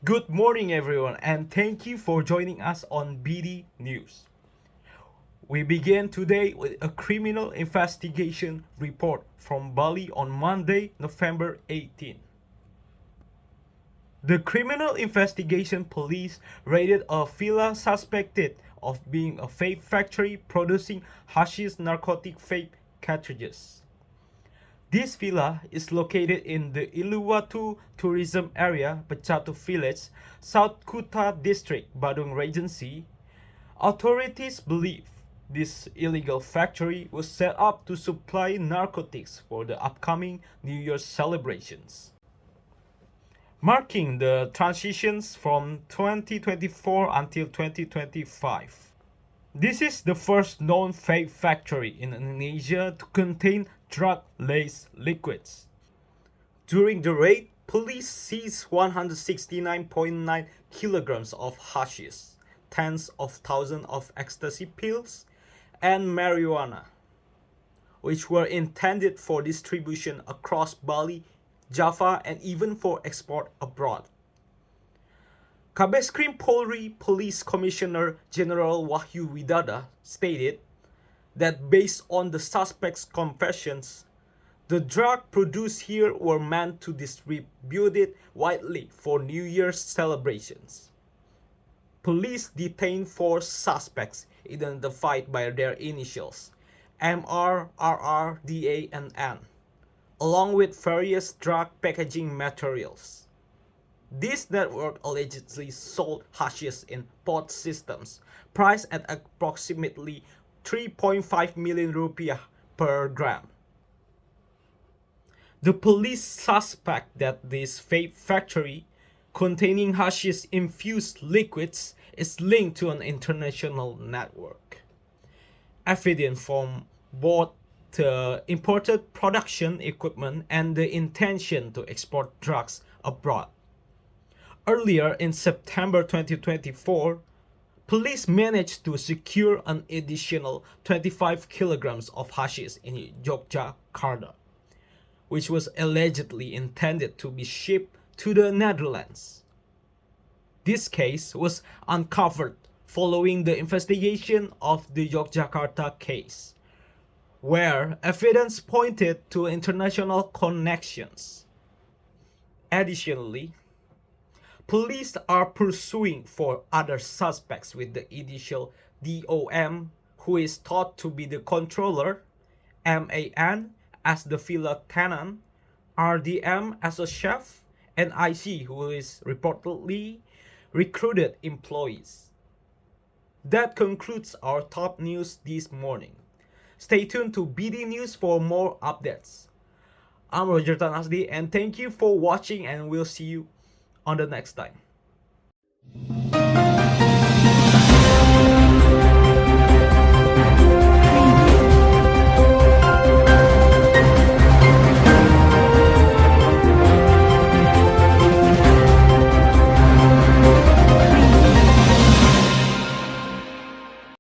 Good morning, everyone, and thank you for joining us on BD News. We begin today with a criminal investigation report from Bali on Monday, November 18. The Criminal Investigation Police raided a villa suspected of being a vape factory producing Hashish Narcotic Vape cartridges. This villa is located in the Uluwatu tourism area, Pecatu Village, South Kuta District, Badung Regency. Authorities believe this illegal factory was set up to supply narcotics for the upcoming New Year's celebrations, marking the transitions from 2024 until 2025. This is the first known vape factory in Indonesia to contain drug-laced liquids. During the raid, police seized 169.9 kilograms of hashish, tens of thousands of ecstasy pills, and marijuana, which were intended for distribution across Bali, Java, and even for export abroad. Bareskrim Polri Police Commissioner General Wahyu Widada stated that based on the suspect's confessions, the drug produced here were meant to distribute it widely for New Year's celebrations. Police detained 4 suspects identified by their initials, MR, RR, DA, and N, along with various drug packaging materials. This network allegedly sold hashish in pod systems, priced at approximately 3.5 million rupiah per gram. The police suspect that this vape factory, containing hashish-infused liquids, is linked to an international network. Evidence from both the imported production equipment and the intention to export drugs abroad. Earlier in September 2024, police managed to secure an additional 25 kilograms of hashish in Yogyakarta, which was allegedly intended to be shipped to the Netherlands. This case was uncovered following the investigation of the Yogyakarta case, where evidence pointed to international connections. Additionally, police are pursuing 4 other suspects with the initial DOM, who is thought to be the controller, MAN as the villa tenant, RDM as a chef, and IC, who is reportedly recruited employees. That concludes our top news this morning. Stay tuned to BD News for more updates. I'm Roger Tan Hasdi, and thank you for watching, and we'll see you on the next time.